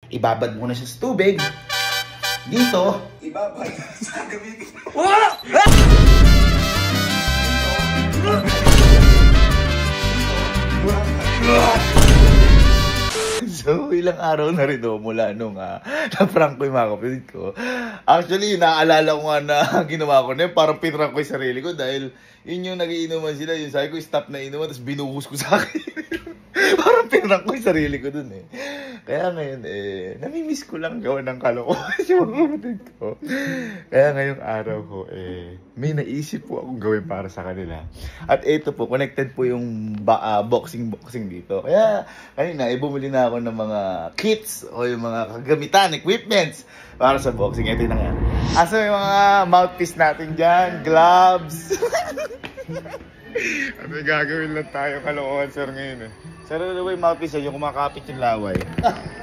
ibabad mo na siya sa tubig. Dito, ibabad sa gamitin mo. So, ilang araw na rin mula nung na-prank ko yung mga kapatid ko. Actually, naalala ko nga na ginawa ko na yun. Parang pinrank ko yung sarili ko dahil yun yung nagiinuman sila. Yung sabi ko, stop na inuman, tapos binuhos ko sa akin. Parang pinrank ko yung sarili ko dun eh. Kaya ngayon namimiss ko lang gawa ng kalokohan yung mga kapatid ko. Kaya ngayong araw ko may naisip po akong gawin para sa kanila. At ito po, connected po yung boxing dito. Kaya kanina, bumili na ako ng mga kits o yung mga kagamitan, equipments para sa boxing. Ito na nga. Asa yung mga mouthpiece natin dyan, gloves. Ano gagawin lang tayo kalokohan, sir, ngayon eh. Sir, ano ba yung mouthpiece yung kumakapit yung laway?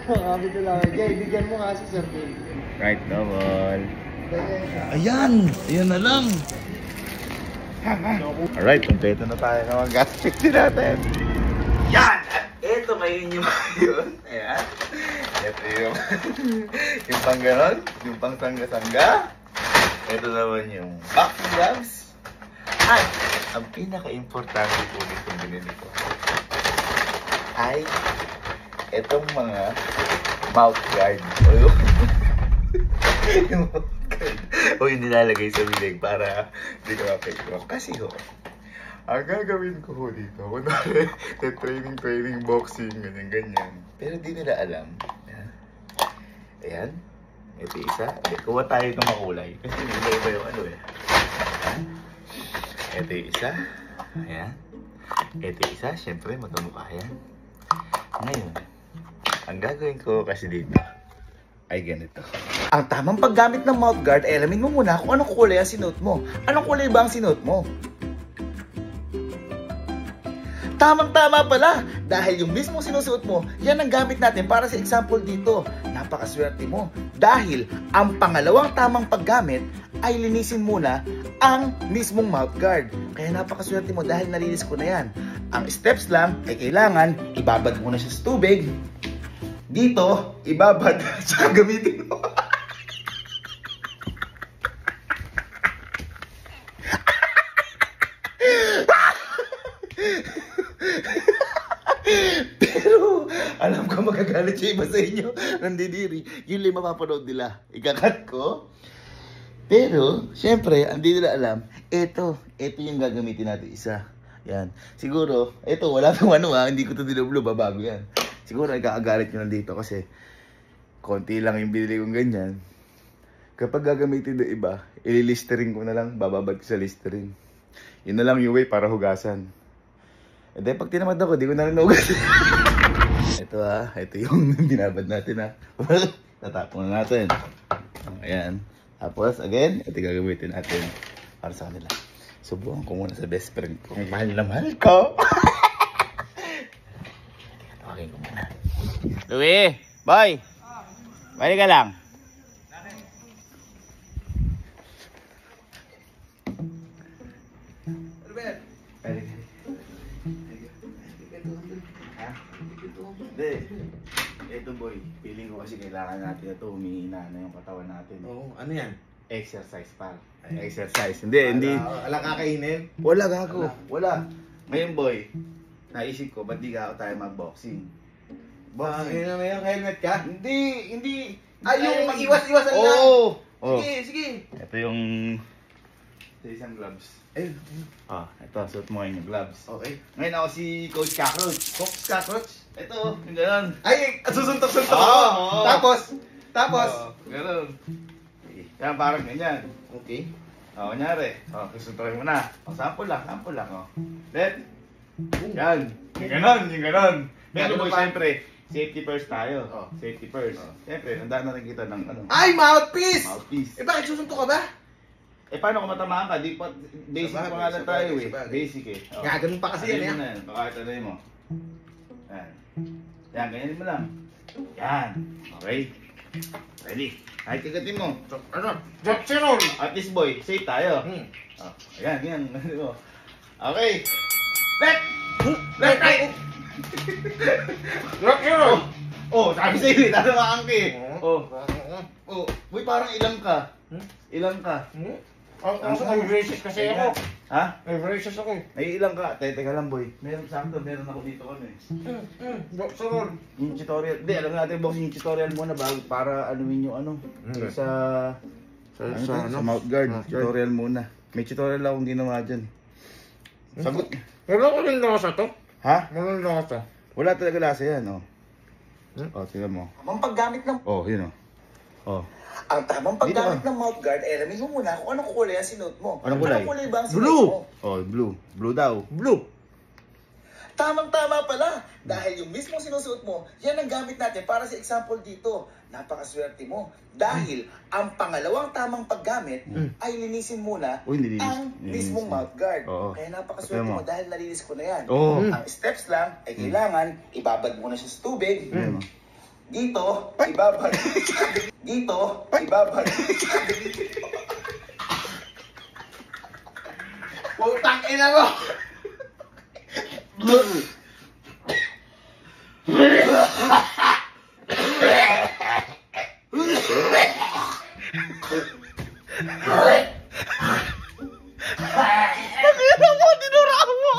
Kumakapit yung laway. Jay, bigyan mo nga si Sir Phil. Right, double. Ayan! Ayan na lang! Alright, kompleto na tayo na mag-gastic din natin. Yan! At eto ngayon yung yun. Ayan. Ito yung pang ganon, yung pang sangga-sangga. Ito naman yung boxing gloves. At ang pinaka-importante po nitong binili ko ay itong mga mouth guard. Yung mouth guard. O yung nilalagay sa bilig para hindi ka mapekto. Kasi ho, ang gagawin ko ho dito, kunwari, training boxing, ganyan. Pero di nila alam. Ayan. Ito isa. Kuha tayo ng makulay. Kasi iba yung ano eh. Ayan. Ito yung isa. Ayan. Ito yung isa. Siyempre, magkamukha yan. Ngayon, ang gagawin ko kasi dito ay ganito. Ang tamang paggamit ng mouth guard, alamin mo muna kung anong kulay ang sinuot mo. Anong kulay ba ang sinuot mo? Tamang-tama pala! Dahil yung mismo sinusuot mo, yan ang gamit natin para sa example dito. Napakaswerte mo. Dahil ang pangalawang tamang paggamit ay linisin muna ang mismong mouth guard. Kaya napakaswerte mo dahil nalinis ko na yan. Ang steps lang ay kailangan ibabad mo na siya sa tubig. Dito, ibabad sa gamitin mo. Pero, alam ko magagalit yung iba sa inyo. Nandidiri. Yun lang mapapanood nila. Ikakat ko. Pero, syempre, hindi nila alam, ito yung gagamitin natin isa. Yan. Siguro, ito, wala nang ano hindi ko ito dinublo, babago yan. Siguro, ikakagalit nyo nandito kasi konti lang yung binili kong ganyan. Kapag gagamitin ng iba, ililistering ko na lang, bababad ko sa listering. Yun na lang yung way para hugasan. And then, pag tinamad ako, di ko na rin nahugasan. Ito yung binabad natin Tatapon na natin. Ayan. Tapos, again, ito gagamitin natin para sa kanila. Subukan ko muna sa best friend ko. Mahal na mahal ko. Tawagin ko muna. Louie! Boy! Balik ka lang. Robert! Balik. Hindi. Ito boy, feeling ko kasi kailangan natin ito. Humihina na yung katawan natin. Oo, ano yan? Exercise pa. Exercise. Hindi. Alang kakainin? Wala gago. Wala. Ngayon boy, naisip ko, ba't di ka tayo mag-boxing? Boxing na may helmet ka? Hindi. Ay, yung mag-iwas-iwasan lang. Oo. Sige. Ito yung isang gloves. Ayun. Ito. Suot mo ngayon yung gloves. Okay. Ngayon ako si Coach Cockroach. Ito, yung gano'n. Ay, susuntok-suntok ako. Tapos. Gano'n. Yan, parang ganyan. Okay. Kunyari. Susuntokin mo na. Sample lang. Then, yan. Yung gano'n. Pero boy, siyempre, safety first tayo. Safety first. Siyempre, handa na kita ng ano. Ay, mouthpiece! Bakit susuntok ka ba? Paano kung matamaan ka? Basic pa nga lang tayo eh. Basic eh. Ganun pa kasi yan eh. Baka ito mo. Yan, ganyan mo lang. Yan. Okay. Ready? Ay, kagatin mo. Drop channel! At least boy, safe tayo. Ayan, ganyan. Okay. Left, right. Drop channel! Oh, sabi sa'yo, tatamaan ka eh. Oh. Oh, boy, parang ilang ka? Ilang ka? May braces kasi ako. Ha? May braces ako. Ay, ilang ka? Teka lang, boy. Meron ako dito kami. Boxer. Yung tutorial. Hindi, alam natin boxing tutorial muna bago para anuin yung ano. Sa mouth guard. Tutorial muna. May tutorial akong ginawa dyan. Sagot. Wala ko rin lasa to. Ha? Walang lasa. Wala talaga lasa yan, oh. Oh, tingnan mo. Ang paggamit ng Oh, yun, oh. Oh. ang tamang paggamit ng mouth guard, alamin mo muna kung anong kulay ang sinuot mo. Anong kulay? Anong kulay ba ang sinuot Blue. mo? Oh, blue. Blue daw. Blue. Tamang-tama pala. Dahil yung mismong sinusuot mo, yan ang gamit natin para sa example dito. Napakaswerte mo. Dahil ang pangalawang tamang paggamit ay linisin muna Uy, nilinis. ang mismong mouth guard. Oo. Kaya napakaswerte Tingnan mo. mo dahil nalinis ko na yan. Oo. Ang steps lang ay kailangan ibabad muna siya sa tubig. Tingnan mo. Dito, ibabad. Dito, ibabad. Putang ina mo! Nakita mo, dinuraan mo!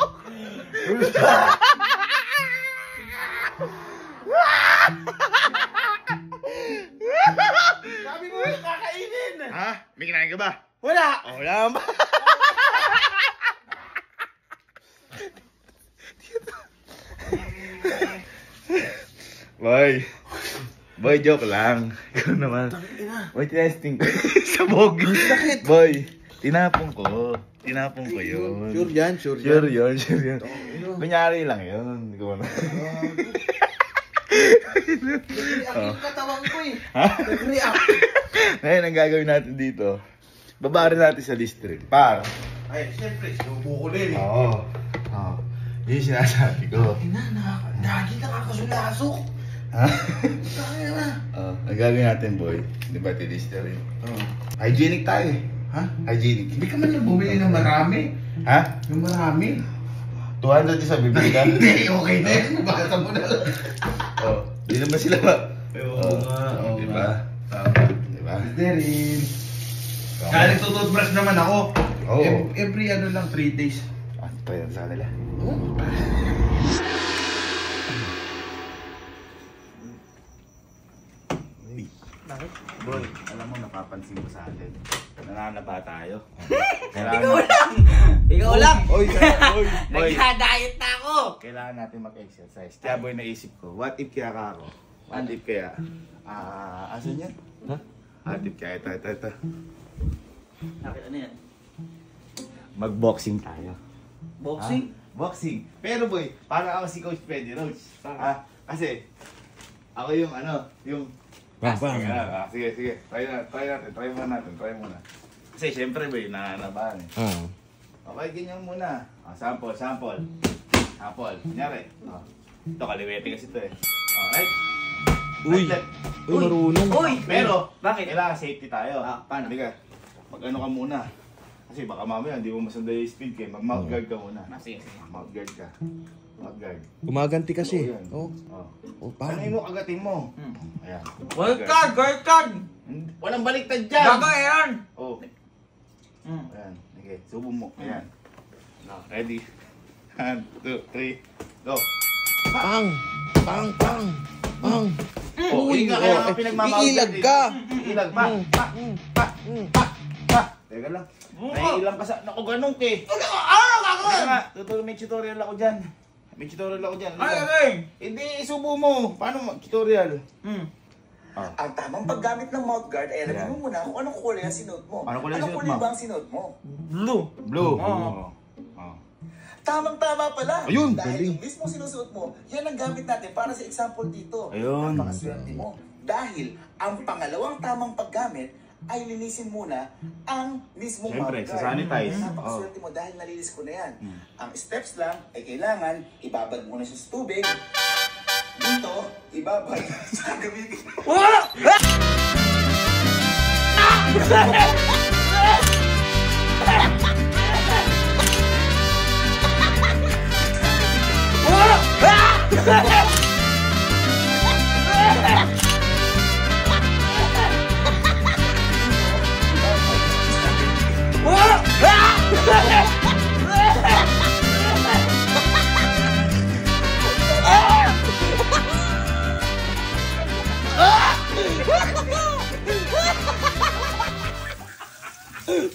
Sabi mo yung kakainin. Ha? May kinain ka ba? Wala. Oh, wala ba? Boy. Boy, joke lang. Ikaw naman. Boy, testing ko. Sabog. Boy, tinapon ko. Tinapon ko yun. Sure yan, sure Sure yun, sure yun. Kunyari lang yun. Ikaw na. Ang katawan ko eh. Ha? Nag-react. Ngayon, ang gagawin natin dito, babarin natin sa district. Par. Ay, siyempre, sinubo ko din eh. Oo. Oo. Yun yung sinasabi ko. Lagi nakakasulasok. Ha? Kaya na. Ang gagawin natin, boy. Di ba, tilisterin? Oo. Hygienic tayo eh. Ha? Hygienic. Hindi ka man lang bumili ng marami. Ha? Yung marami. 200 yung sa bibig ka? Hindi, okay na yun. Baka mo na lang. Oo. Di naman sila ba? Oo nga, oo Di nga. ba? Di ba? Hindi rin. Kaya nagtututbrush naman ako. Oo. Every ano lang, 3 days. Ah, tayo sa kanila. Bakit? Boy, alam mo, napapansin mo sa atin. Nananaba tayo. Ikaw lang! Ikaw lang! Oy, boy. Nagka-diet na ako! Kailangan natin mag-exercise. Kaya boy, naisip ko, what if kaya ka ako? What if kaya? Asan yan? Ha? What if kaya? Ito. Bakit ano yan? Mag-boxing tayo. Boxing? Boxing. Pero boy, parang ako si Coach Pedro Roach. Kasi, ako yung yung... Sige. Try muna. Kasi syempre boy, nananabahan eh. Okay, ganyan muna. Sample. Kunyari. Ito, kaliwete kasi ito eh. Alright? Uy. Left. Uy, marunong. Uy! Pero, Bakit? kailangan safety tayo. Paano? Hindi ka, mag-ano ka muna. Kasi baka mamaya, hindi mo masunday yung speed kayo. Mag-mouth guard ka muna. Sige. Mouth guard ka. Mouth guard. Gumaganti kasi. Oo, yan. Oh. Oh. Oh, Ano paano? mo kagatin mo? Ayan. Wild card! Wild card! Walang baliktad dyan! Gaga yan! Oh. Ayan. Okay, subo mo. Ayan. Ready? 1, 2, 3, go! Pang! Oh, Uy, ka kaya oh, pinagmamahal iilag ka. Iilag pa. Teka lang. Naiilang ka sa... Naku, ganun ke. Ano gagawin? Kaya nga, may tutorial ako dyan. Ay! Hindi, isubo mo. Paano tutorial? Ang tamang paggamit ng mouth guard ay alamin mo muna kung anong kulay ang sinuot mo. Anong kulay Anong sinuot kulay mo? ba ang sinuot mo? Blue! Blue. Oo. Tamang-tama pala. Ayun, Dahil yung mismong sinusuot mo, yan ang gamit natin para sa example dito. Ayun. Napakaswerte mo. Dahil ang pangalawang tamang paggamit ay linisin muna ang mismong Siyempre, mouth guard. sasanitize. Napakaswerte mo dahil nalinis ko na yan. Ang steps lang ay kailangan ibabad muna siya sa tubig. Dito, ibabad sa gamitin.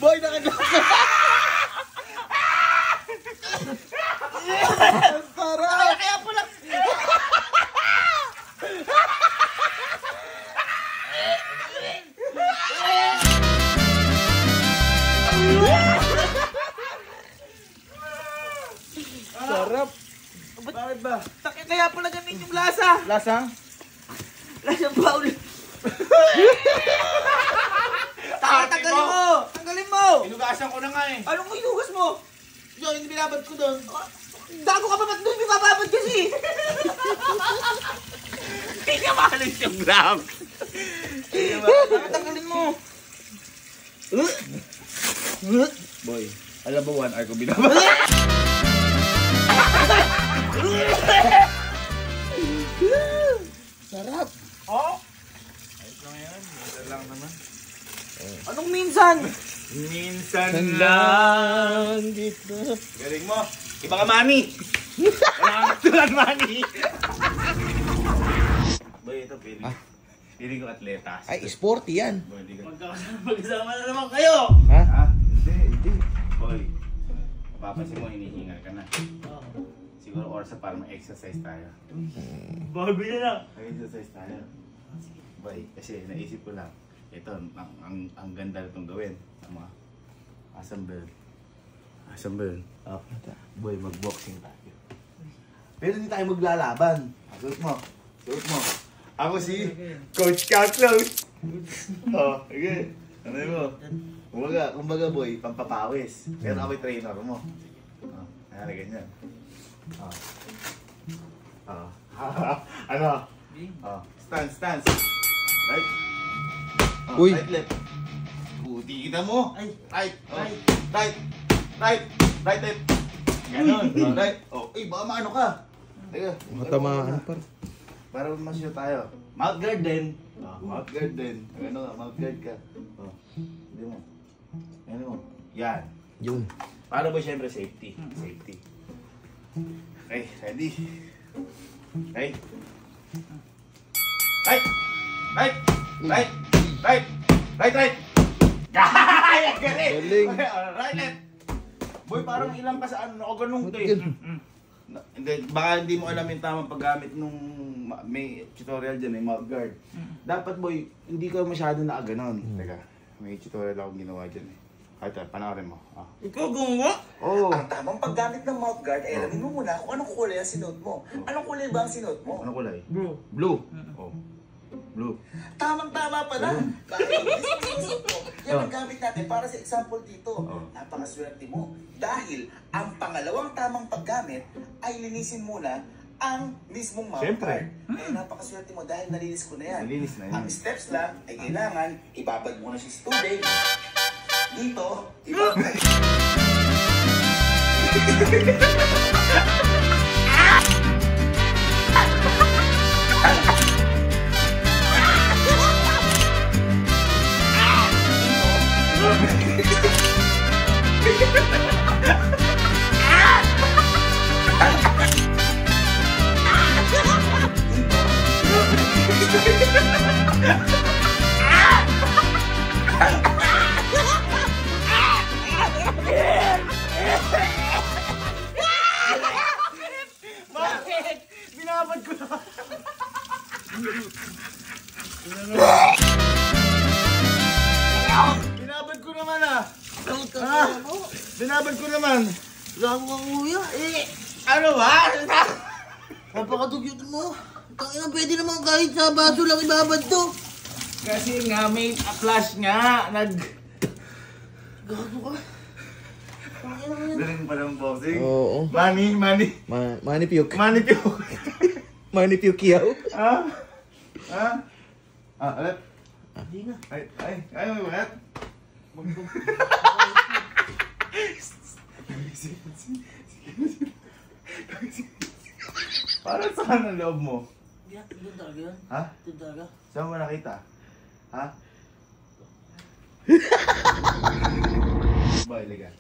Boy, nakagasa! Sarap! Kaya pula! Sarap! Bakit ba? Takit kaya pala ganun yung lasa. Lasa? Lasang baul. Tanggalin mo! Tanggalin mo! Inugasan ko na nga eh. Anong inugas mo? Yo, hindi binabad ko doon. Dago ka pa ba't doon? Bibababad kasi! Hindi ka makalis yung gram. Tanggalin mo! Boy, alam mo 1 hour ko binabad. Sarap. Oh? Ayos lang yan. Minsan lang naman. Anong minsan? Minsan lang dito. Galing mo. Iba ka, Manny. Wala kang tulad, Manny. Boy, ito pili. Pili ko atletas. Ay, sporty yan. Boy, hindi ka. Magkasama na naman kayo! Ha? Ha? Hindi. Boy, mapapansin mo, hinihingal ka na. Siguro oras para mag-exercise tayo. Bago yan lang. Mag-exercise tayo. Boy, kasi naisip ko lang, ito, ang ganda itong gawin. Tama. Assemble. Assemble. Oh, boy, mag-boxing tayo. Pero hindi tayo maglalaban. Suot mo. Suot mo. Ako si Coach Carlos. Oh, okay. Ano mo? Kumbaga boy, pampapawis. Pero ako'y trainer mo. Oh, ayan, ganyan. Oh. Oh. Ano? Oh, stance. Right. Oh, Uy. right, left. Buti kita mo. Ay. Right. Oh. Right, left. Ganon. Oh, right. Oh, baka maano ka. Teka. Matamaan pa. Para masyo tayo. Mouth guard din. Oh, mouth guard din. Ano nga, mouth guard ka. Oh. Hindi mo. Ano mo? Yan. Yun. Para ba siyempre safety? Safety. Okay, ready? Right. Right. Kaya galing. Galing. Right, left. Boy, parang ilang ka sa ano, ako ganun to eh. Hindi, baka hindi mo alam yung tamang paggamit nung may tutorial dyan, may mouth guard. Dapat boy, hindi ka masyado nakaganon. Teka, may tutorial akong ginawa dyan eh. Kahit panoorin mo. Ah. Ikaw gumawa? Oo. Ang tamang paggamit ng mouth guard ay alamin mo muna kung anong kulay ang sinuot mo. Anong kulay ba ang sinuot mo? Anong kulay? Bro. Blue. Oh. Blue. Tamang-tama pala. Dahil ang mismo sinusuot mo, yan ang gamit natin para sa example dito. Oh. Napakaswerte mo. Dahil ang pangalawang tamang paggamit ay linisin muna ang mismong mouth Siyempre. guard. Kaya napakaswerte mo dahil nalinis ko na yan. Nalinis na yan. Ang steps lang ay kailangan ibabad mo na siya sa tubig. Dito, ibabad. Bakit? Binabad ko na. Binabad ko naman ah. Binabad ko naman. Gago kang kuya. Ano ba? Napakadugyot mo. Tangina, pwede naman kahit sa baso lang ibabad to. Kasi nga may flash nga. Gago ka. Tangina mo yan. Galing pa ng boxing. Oo. Money. Money puke. Money piyo. Money puke yaw. Ah? Ah? Ah, alat. Hindi na. Ay, may ulat. Para saan ang loob mo? Doon talaga yan. Ha? Doon talaga. Saan mo nakita? Ha? Ba, iligan.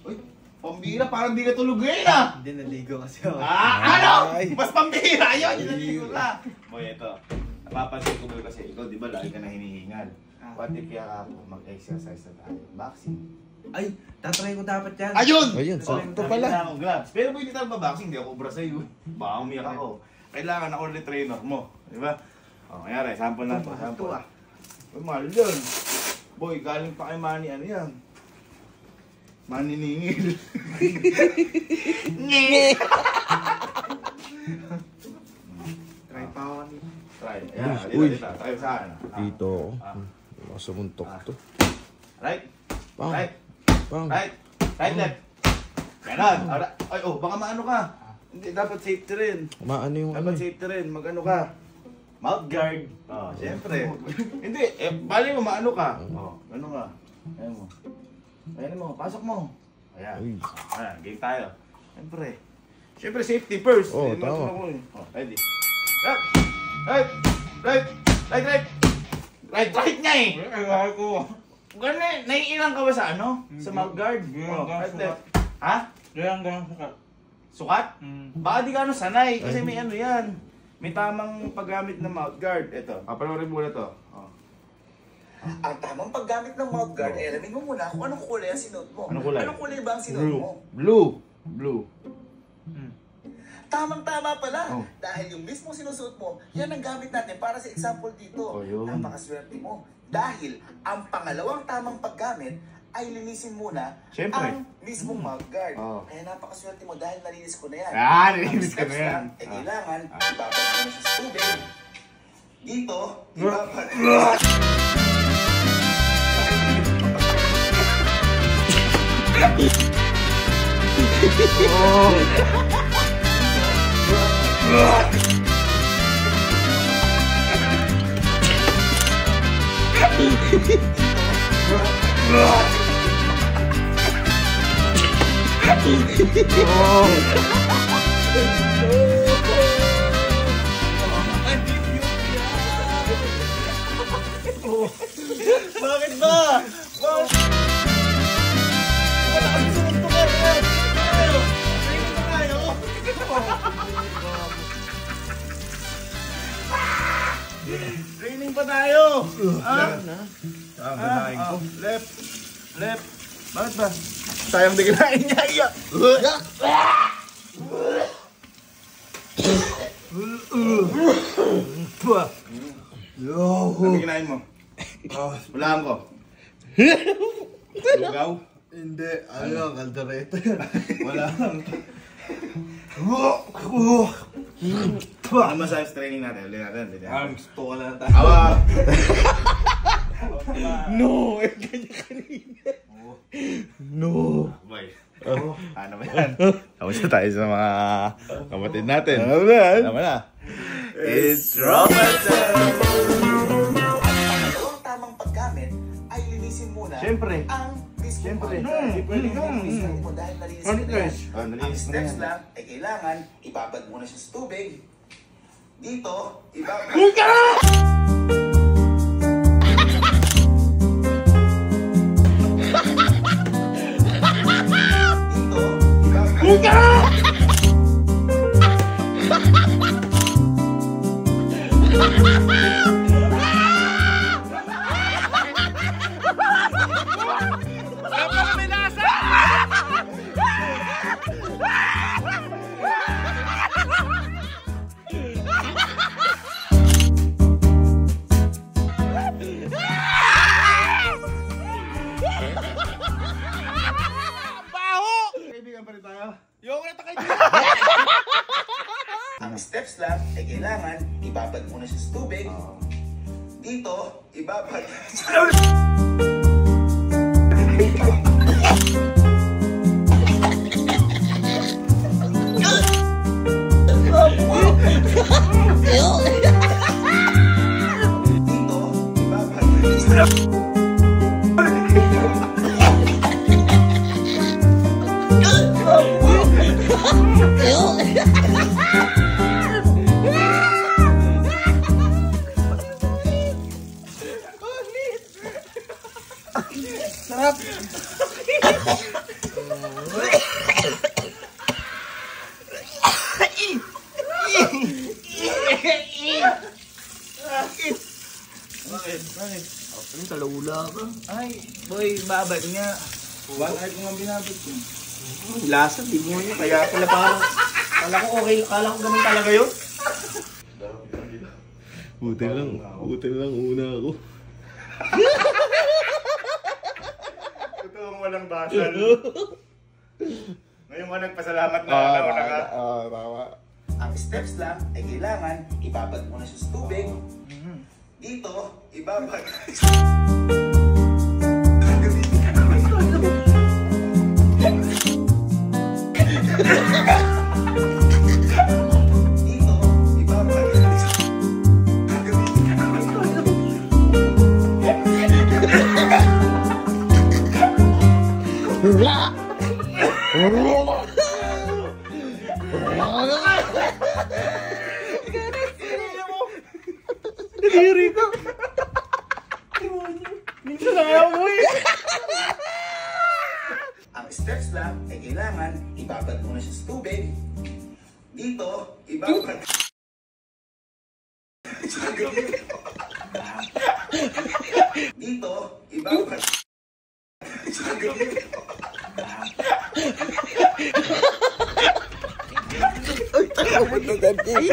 Uy, pambira, parang di ka tulog ngayon ah! Hindi naligo kasi ako. Ah, ano? Ay. Mas pambira yun! Hindi naligo ka! Boy, ito. Napapansin ko ba kasi ikaw, di ba, lagi ka na hinihingal. What if kaya ako mag-exercise na tayo? Boxing. Ay, tatry ko dapat yan. Ayun! Ayun, sakto pala. Kailangan akong gloves. Pero pag hindi tayo ba-boxing, hindi ako ubra sa'yo. Baka umiyak ako. Kailangan ako ulit trainer mo. Di ba? O, kanyari, sample na to. Sample. Uy, mahal yun. Boy, galing pa kay Manny, ano yan? Manny Ningil. Try pa ako kanina. Try. Ayan, Uy. dito. Try sa akin. Dito. Masumuntok to. Right. Pang. Right. Pang. Right. Right, left. Ganon. Ay, oh, baka maano ka. Hindi, dapat safety rin. Maano yung ano? Dapat safety rin. Mag-ano ka. Mouth guard. Oh, siyempre. Hindi, bali mo, maano ka. Oh, ano ka. Ayan mo. Ayan mo, pasok mo. Ayan. Uy. Ayan, game tayo. Siyempre, safety first. Oh, Hindi, tama. matulog ko eh. Oh, ready. Right. Right. Right. Right, right. Right, right niya eh. Ay, ko. Ganun eh, naiilang ka ba sa ano? Sa mouth guard? Oh, right, left. Ha? Ganyan sukat. Sukat? Baka di ka ano sanay, kasi may ano yan. May tamang paggamit ng mouth guard. Ito, papanoorin mo na to. Oh. Ang tamang paggamit ng mouth guard, ay alamin mo muna kung anong kulay ang sinuot mo. Anong kulay? Anong kulay ba ang sinuot mo? Blue. Blue. Tamang-tama pala. Oh. Dahil yung mismo sinusuot mo, yan ang gamit natin para sa example dito. Oh, yun. Napakaswerte mo. Dahil ang pangalawang tamang paggamit ay linisin muna Siyempre. ang mismong mouth guard. Oh. Kaya napakaswerte mo dahil nalinis ko na yan. Nilinis ka na yan. Ang steps lang, kailangan ibabad mo na siya sa tubig. Dito, ibabad. Bakit ba? Training pa tayo! Ganahin ko. Left. Left. Bakit ba? Sayang di kinain niya. Iya. Ano kinain mo? Walaan ko. Lugaw? Hindi, ano lang, kaldereta. Wala lang. Ano masahe sa training natin? Ulit natin. Gusto ko na tayo. Awa! No! Eh, ganyan kanina. No! Boy. Ano ba yan? Kamusta tayo sa mga kapatid natin? Ano ba na? It's Robinson! Ang tamang paggamit ay linisin muna Siyempre. ang mismong Siyempre. mouth guard. Hindi pwede ka. Linisin mo dahil nalinis ko na yan. Oh, Ang nalinis na steps yan. lang ay kailangan ibabad muna siya sa tubig. Dito, ibabad. Dito, ibabad. Kaibigan pa rin tayo? Ang steps lang ay kailangan ibabad muna siya sa tubig. Dito, ibabad. Dito, ibabad. Bakit? Ano, talula ka? Ay, boy, babad nga. One hour ko nga binabad ko. Lasa, di mo niya. Kaya pala parang... Kala ko okay, kala ko ganun talaga yun. Buti lang, una ako. Totoong walang basal. Ngayon ka nagpasalamat na nauna ka. Tama. Ang steps lang ay kailangan ibabad mo na siya sa tubig. Dito, ibabad. Dito, ibabad. Nadiri ka. Minsan na ayaw mo eh. Ang steps lang ay kailangan ibabad mo na siya sa tubig. Dito, ibabad. Dito, ibabad. Ay, takapunta Sir Jim.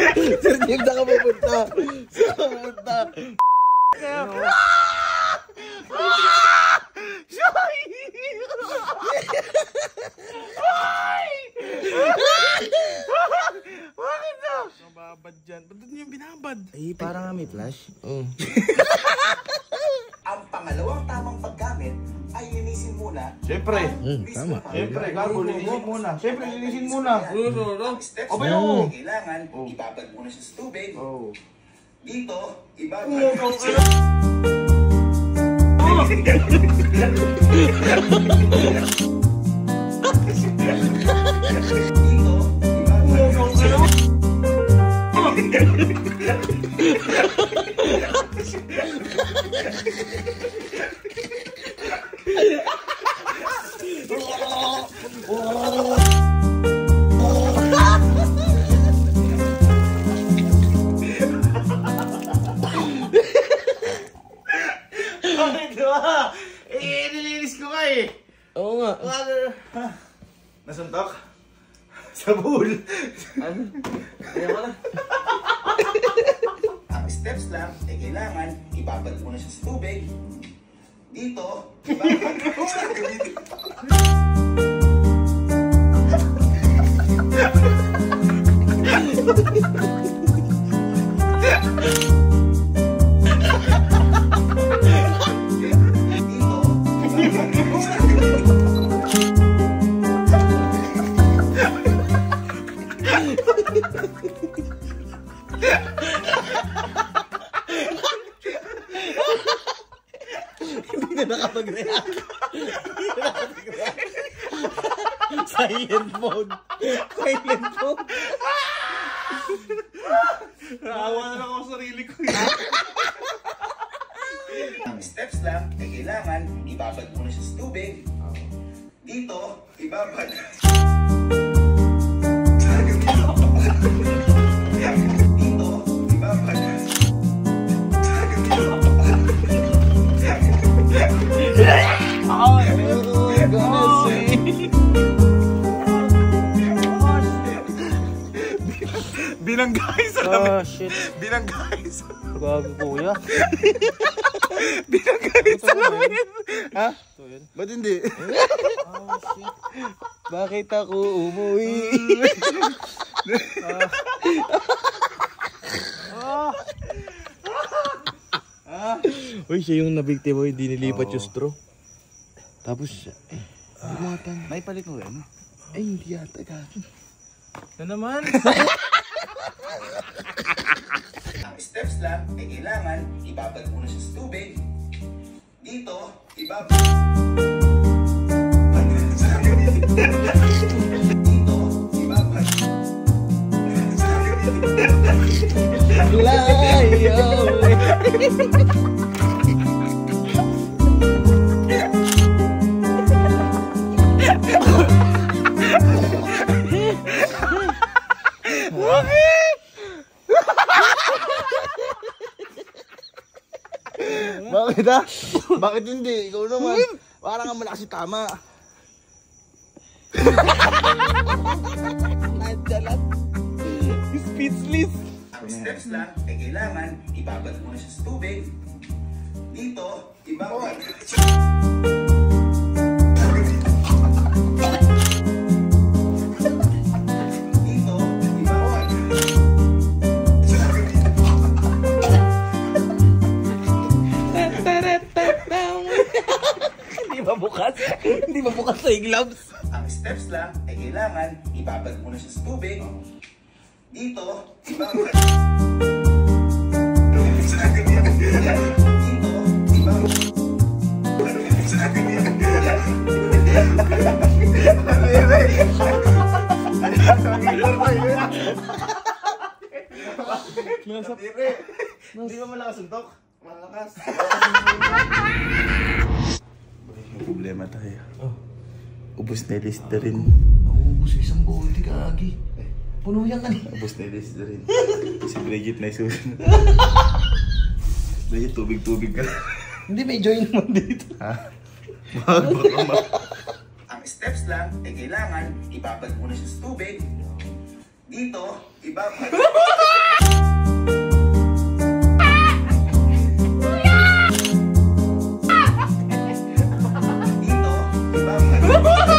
Sir Jim, saan ka pupunta? Saan ka pupunta? Mababad dyan. Ba't doon yung binabad? Ay, parang nga may flash. Oo. Ang pangalawang tamang paggamit ay linisin muna. Siyempre. Tama. Siyempre, Carbo, linisin muna. Siyempre, linisin muna. Ang steps Abay, lang oo. ay kailangan ibabad mo na siya sa tubig. Oh. Dito, ibabad. Dito, ibabad. Bakit ba? Eh, nilinis ko nga eh. Oo nga. Nasuntok? Sa pool. Ang steps lang ay kailangan ibabad mo na siya sa tubig. Dito, ibabad. Dito, Hindi na nakapag-react. Silent mode. Silent mode. Naawa na lang ako sa sarili ko. ang steps lang ay kailangan ibabad mo na siya sa tubig. Dito, ibabad. Dito, ibabad. Binanggay sa lamin. Oh, shit. Binanggay sa... Gago kuya. Binanggay sa lamin. Ha? Ba't hindi? Oh, shit. Bakit ako umuwi? Uy, siya yung nabiktima, hindi nilipat yung straw. Tapos siya, lumatan. May palit mo ano? Ay, hindi yata gago. Na naman. Ang steps lang ay kailangan ibabad mo na siya sa tubig. Dito, ibabad. Dito, ibabad. Layo. Bakit ha? Bakit hindi? Ikaw naman. Parang nga malakas yung tama. Nandiyan. Speechless. Ang steps lang ay kailangan ibabad mo na siya sa tubig. Dito, ibabad. Dito, ibabad. Hindi ba bukas? Hindi ba bukas sa gloves? Ang steps lang ay kailangan ibabad mo na siya sa tubig. Dito, ibabad. Dito, ibabad. Hindi ba malakas suntok? Malakas. May problema tayo. Ubus na Listerine. Naubos isang bote ka, Agi. Puno yan ka Ubus na Listerine. Si Bridget na isusunod. Bridget, tubig-tubig ka. Hindi, may join mo dito. Ha? Ang steps lang ay kailangan ibabad mo na siya sa tubig. Dito, ibabad. Dito, ibabad.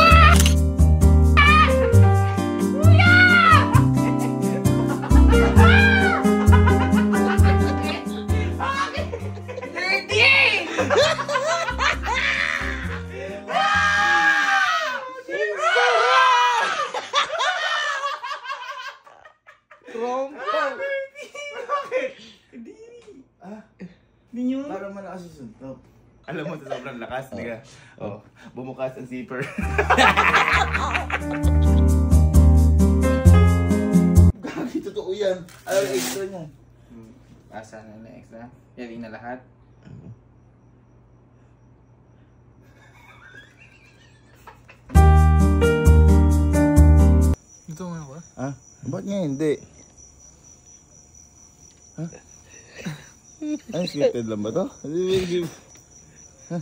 Para malakas yung suntok. Alam mo, sa sobrang lakas, di ka? Oh, bumukas ang zipper. Gagi, totoo yan. Alam mo, extra niya. Asa na na extra? Yari na lahat? Ito nga ba? Ha? Ba't nga hindi? Ha? Ay, scripted lang ba to? Ha?